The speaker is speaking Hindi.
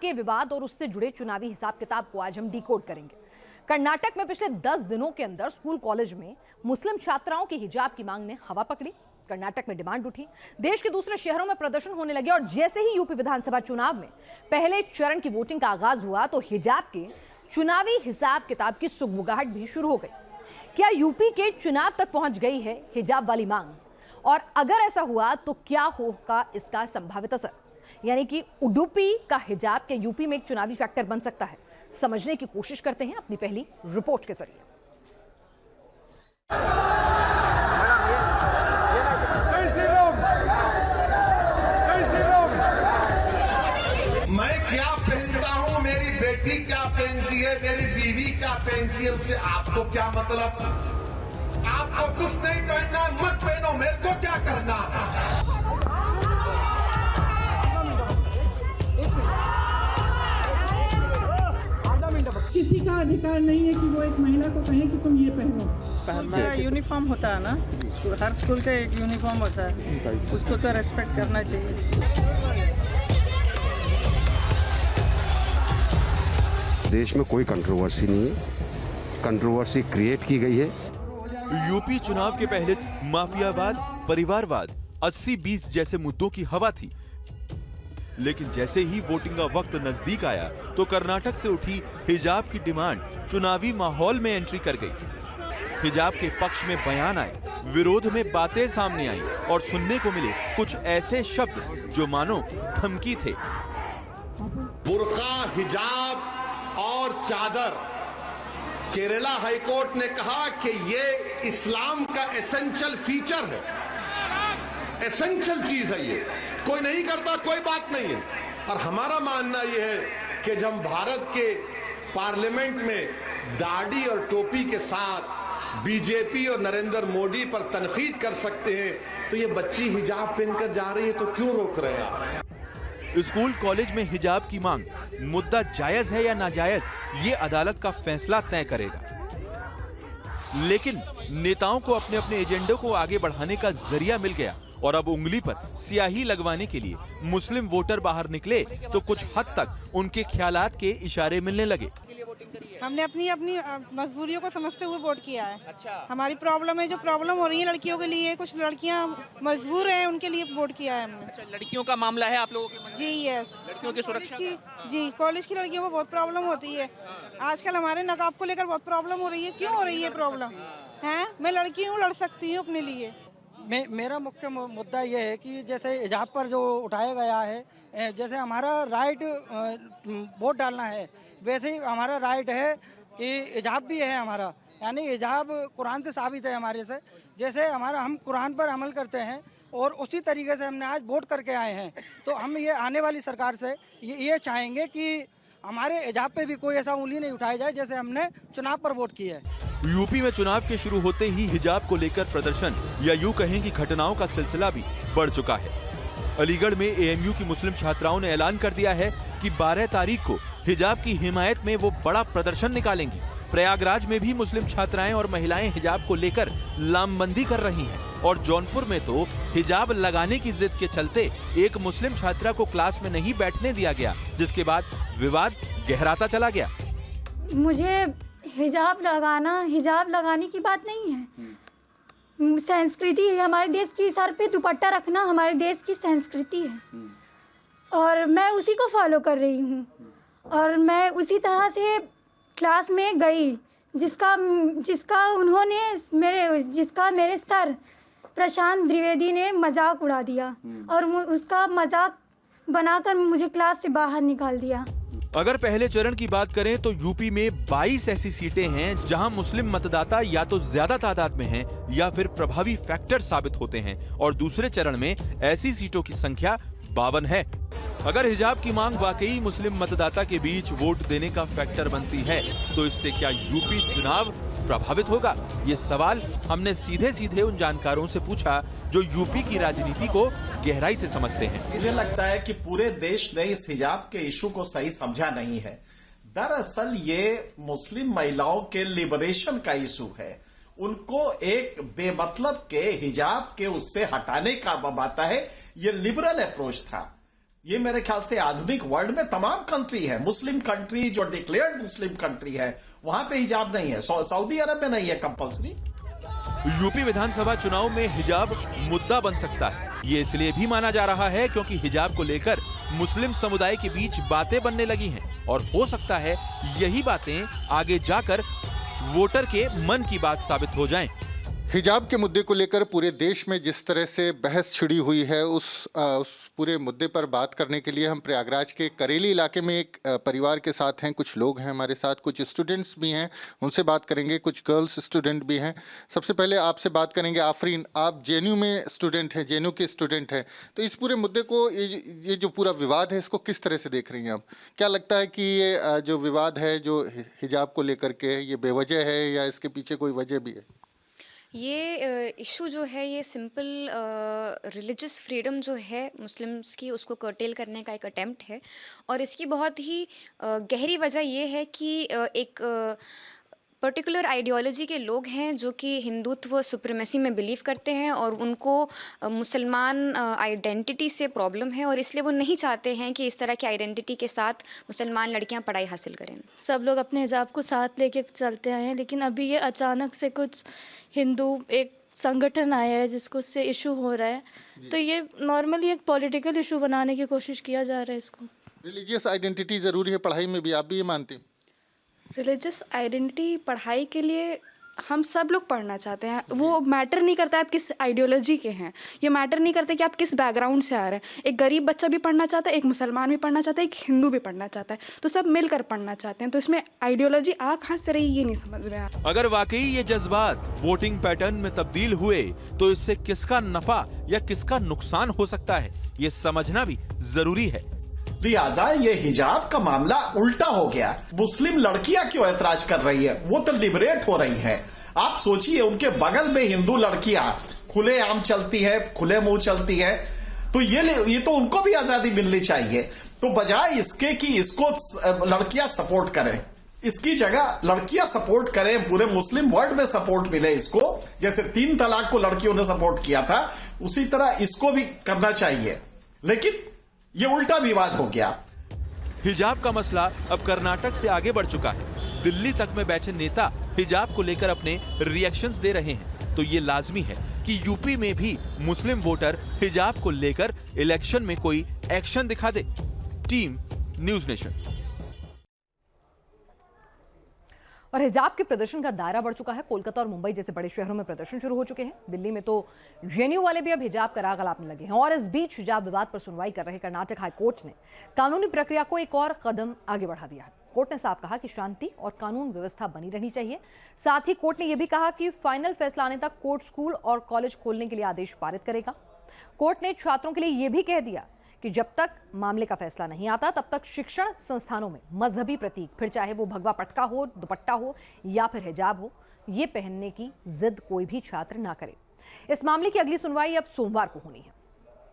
के विवाद और उससे जुड़े चुनावी हिसाब किताब को आज हम डिकोड करेंगे। कर्नाटक में पिछले 10 दिनों के अंदर स्कूल कॉलेज में मुस्लिम छात्राओं की हिजाब की मांग ने हवा पकड़ी। कर्नाटक में डिमांड उठी, देश के दूसरे शहरों में प्रदर्शन होने लगे और जैसे ही यूपी विधानसभा चुनाव में पहले चरण की वोटिंग का आगाज हुआ तो हिजाब के चुनावी हिसाब किताब की सुगबुगाहट भी शुरू हो गई। क्या यूपी के चुनाव तक पहुंच गई है हिजाब वाली मांग? और अगर ऐसा हुआ तो क्या होगा इसका संभावित असर? यानी कि उडुपी का हिजाब के यूपी में एक चुनावी फैक्टर बन सकता है। समझने की कोशिश करते हैं अपनी पहली रिपोर्ट के जरिए। मैं क्या पहनता हूं, मेरी बेटी क्या पहनती है, मेरी बीवी क्या पहनती है, उससे आपको क्या मतलब? आपको कुछ नहीं पहनना, मत पहनो, मेरे को क्या करना है? किसी का अधिकार नहीं है कि वो एक महिला को कहे कि तुम ये पहनो। यूनिफॉर्म होता है ना, हर स्कूल का एक यूनिफॉर्म होता है, उसको तो रेस्पेक्ट करना चाहिए। देश में कोई कंट्रोवर्सी नहीं है, कंट्रोवर्सी क्रिएट की गई है। यूपी चुनाव के पहले माफियावाद, परिवारवाद, 80-20 जैसे मुद्दों की हवा थी, लेकिन जैसे ही वोटिंग का वक्त नजदीक आया तो कर्नाटक से उठी हिजाब की डिमांड चुनावी माहौल में एंट्री कर गई। हिजाब के पक्ष में बयान आए, विरोध में बातें सामने आई और सुनने को मिले कुछ ऐसे शब्द जो मानो धमकी थे। बुर्का, हिजाब और चादर, केरला हाईकोर्ट ने कहा कि ये इस्लाम का एसेंशियल फीचर है, एसेंशियल चीज है, ये कोई नहीं करता कोई बात नहीं है। और हमारा मानना यह है कि जब भारत के पार्लियामेंट में दाढ़ी और टोपी के साथ बीजेपी और नरेंद्र मोदी पर तनकीद कर सकते हैं, तो ये बच्ची हिजाब पहनकर जा रही है तो क्यों रोक रहे हैं आप? स्कूल कॉलेज में हिजाब की मांग, मुद्दा जायज है या नाजायज, ये अदालत का फैसला तय करेगा। लेकिन नेताओं को अपने अपने एजेंडे को आगे बढ़ाने का जरिया मिल गया और अब उंगली पर स्याही लगवाने के लिए मुस्लिम वोटर बाहर निकले तो कुछ हद तक उनके ख्यालात के इशारे मिलने लगे। हमने अपनी अपनी मजबूरियों को समझते हुए वोट किया है। अच्छा। हमारी प्रॉब्लम है, जो प्रॉब्लम हो रही है लड़कियों के लिए, कुछ लड़कियां मजबूर हैं, उनके लिए वोट किया है हमने। अच्छा, लड़कियों का मामला है आप लोगों के मन में? जी यस, लड़कियों की सुरक्षा की, जी कॉलेज की लड़कियों को बहुत प्रॉब्लम होती है। आजकल हमारे नकाब को लेकर बहुत प्रॉब्लम हो रही है। क्यों हो रही है प्रॉब्लम? है, मैं लड़की हूँ, लड़ सकती हूँ अपने लिए। मेरा मुख्य मुद्दा ये है कि जैसे हिजाब पर जो उठाया गया है, जैसे हमारा राइट वोट डालना है, वैसे ही हमारा राइट है कि हिजाब भी है हमारा, यानी हिजाब कुरान से साबित है हमारे से। जैसे हम कुरान पर अमल करते हैं और उसी तरीके से हमने आज वोट करके आए हैं, तो हम ये आने वाली सरकार से ये चाहेंगे कि हमारे हिजाब पे भी कोई ऐसा उंगली नहीं उठाया जाए जैसे हमने चुनाव पर वोट किया है। यूपी में चुनाव के शुरू होते ही हिजाब को लेकर प्रदर्शन या यूं कहें कि घटनाओं का सिलसिला भी बढ़ चुका है। अलीगढ़ में एएमयू की मुस्लिम छात्राओं ने ऐलान कर दिया है कि 12 तारीख को हिजाब की हिमायत में वो बड़ा प्रदर्शन निकालेंगी। प्रयागराज में भी मुस्लिम छात्राएं और महिलाएं हिजाब को लेकर लामबंदी कर रही हैं और जौनपुर में तो हिजाब लगाने की जिद के चलते एक मुस्लिम छात्रा को क्लास में नहीं बैठने दिया गया, जिसके बाद विवाद गहराता चला गया। मुझे हिजाब लगाने की बात नहीं है, संस्कृति है हमारे देश की, सर पे दुपट्टा रखना हमारे देश की संस्कृति है और मैं उसी को फॉलो कर रही हूँ। और मैं उसी तरह से क्लास में गई जिसका मेरे सर प्रशांत द्विवेदी ने मजाक उड़ा दिया और उसका मजाक बनाकर मुझे क्लास से बाहर निकाल दिया। अगर पहले चरण की बात करें तो यूपी में 22 ऐसी सीटें हैं जहां मुस्लिम मतदाता या तो ज्यादा तादाद में हैं या फिर प्रभावी फैक्टर साबित होते हैं और दूसरे चरण में ऐसी सीटों की संख्या 52 है। अगर हिजाब की मांग वाकई मुस्लिम मतदाता के बीच वोट देने का फैक्टर बनती है तो इससे क्या यूपी चुनाव प्रभावित होगा? ये सवाल हमने सीधे सीधे उन जानकारों से पूछा जो यूपी की राजनीति को गहराई से समझते हैं। मुझे लगता है कि पूरे देश ने इस हिजाब के इशू को सही समझा नहीं है। दरअसल ये मुस्लिम महिलाओं के लिबरेशन का इशू है। उनको एक बेमतलब के हिजाब के उससे हटाने का आता है। ये लिबरल अप्रोच था। ये मेरे ख्याल से आधुनिक वर्ल्ड में तमाम कंट्री है, मुस्लिम कंट्री जो डिक्लेयर्ड मुस्लिम कंट्री है वहां पे हिजाब नहीं है। सऊदी अरब में नहीं है कंपल्सरी। यूपी विधानसभा चुनाव में हिजाब मुद्दा बन सकता है। ये इसलिए भी माना जा रहा है क्योंकि हिजाब को लेकर मुस्लिम समुदाय के बीच बातें बनने लगी हैं और हो सकता है यही बातें आगे जाकर वोटर के मन की बात साबित हो जाएं। हिजाब के मुद्दे को लेकर पूरे देश में जिस तरह से बहस छिड़ी हुई है उस पूरे मुद्दे पर बात करने के लिए हम प्रयागराज के करेली इलाके में एक परिवार के साथ हैं। कुछ लोग हैं हमारे साथ, कुछ स्टूडेंट्स भी हैं, उनसे बात करेंगे। कुछ गर्ल्स स्टूडेंट भी हैं। सबसे पहले आपसे बात करेंगे आफरीन, आप जेएनयू में स्टूडेंट हैं, जेएनयू के स्टूडेंट हैं, तो इस पूरे मुद्दे को, ये जो पूरा विवाद है, इसको किस तरह से देख रही हैं आप? क्या लगता है कि ये जो विवाद है जो हिजाब को लेकर के, ये बेवजह है या इसके पीछे कोई वजह भी है? ये इशू जो है ये सिंपल रिलीजियस फ्रीडम जो है मुस्लिम्स की, उसको कर्टेल करने का एक अटेम्प्ट है। और इसकी बहुत ही गहरी वजह ये है कि एक पर्टिकुलर आइडियोलॉजी के लोग हैं जो कि हिंदुत्व सुप्रीमेसी में बिलीव करते हैं और उनको मुसलमान आइडेंटिटी से प्रॉब्लम है और इसलिए वो नहीं चाहते हैं कि इस तरह की आइडेंटिटी के साथ मुसलमान लड़कियां पढ़ाई हासिल करें। सब लोग अपने हिजाब को साथ लेके चलते आए हैं, लेकिन अभी ये अचानक से कुछ हिंदू एक संगठन आया है जिसको उससे इशू हो रहा है, तो ये नॉर्मली एक पॉलिटिकल इशू बनाने की कोशिश किया जा रहा है इसको। रिलीजियस आइडेंटिटी ज़रूरी है पढ़ाई में भी, आप भी ये मानते हैं? रिलीजियस आइडेंटिटी पढ़ाई के लिए हम सब लोग पढ़ना चाहते हैं। वो मैटर नहीं करता है आप किस आइडियोलॉजी के हैं, ये मैटर नहीं करता कि आप किस बैकग्राउंड से आ रहे हैं। एक गरीब बच्चा भी पढ़ना चाहता है, एक मुसलमान भी पढ़ना चाहता है, एक हिंदू भी पढ़ना चाहता है, तो सब मिलकर पढ़ना चाहते हैं। तो इसमें आइडियोलॉजी आ कहाँ से रही ये नहीं समझ में आ रहा। अगर वाकई ये जज्बात वोटिंग पैटर्न में तब्दील हुए तो इससे किसका नफा या किसका नुकसान हो सकता है, ये समझना भी जरूरी है। लिहाजा ये हिजाब का मामला उल्टा हो गया। मुस्लिम लड़कियां क्यों ऐतराज कर रही है? वो तो लिबरेट हो रही है। आप सोचिए, उनके बगल में हिंदू लड़कियां खुले आम चलती है, खुले मुंह चलती है, तो ये तो उनको भी आजादी मिलनी चाहिए। तो बजाय इसके कि इसको लड़कियां सपोर्ट करें, इसकी जगह लड़कियां सपोर्ट करें, पूरे मुस्लिम वर्ल्ड में सपोर्ट मिले इसको। जैसे 3 तलाक को लड़कियों ने सपोर्ट किया था, उसी तरह इसको भी करना चाहिए। लेकिन ये उल्टा विवाद हो गया। हिजाब का मसला अब कर्नाटक से आगे बढ़ चुका है। दिल्ली तक में बैठे नेता हिजाब को लेकर अपने रिएक्शंस दे रहे हैं, तो ये लाजमी है कि यूपी में भी मुस्लिम वोटर हिजाब को लेकर इलेक्शन में कोई एक्शन दिखा दे। Team news nation. और हिजाब के प्रदर्शन का दायरा बढ़ चुका है। कोलकाता और मुंबई जैसे बड़े शहरों में प्रदर्शन शुरू हो चुके हैं। दिल्ली में तो जेएनयू वाले भी अब हिजाब का राग अलापने लगे हैं। और इस बीच हिजाब विवाद पर सुनवाई कर रहे कर्नाटक हाईकोर्ट ने कानूनी प्रक्रिया को एक और कदम आगे बढ़ा दिया है। कोर्ट ने साफ कहा कि शांति और कानून व्यवस्था बनी रहनी चाहिए। साथ ही कोर्ट ने यह भी कहा कि फाइनल फैसला आने तक कोर्ट स्कूल और कॉलेज खोलने के लिए आदेश पारित करेगा। कोर्ट ने छात्रों के लिए यह भी कह दिया कि जब तक मामले का फैसला नहीं आता तब तक शिक्षण संस्थानों में मजहबी प्रतीक, फिर चाहे वो भगवा पटका हो, दुपट्टा हो या फिर हिजाब हो, ये पहनने की जिद कोई भी छात्र ना करे। इस मामले की अगली सुनवाई अब सोमवार को होनी है।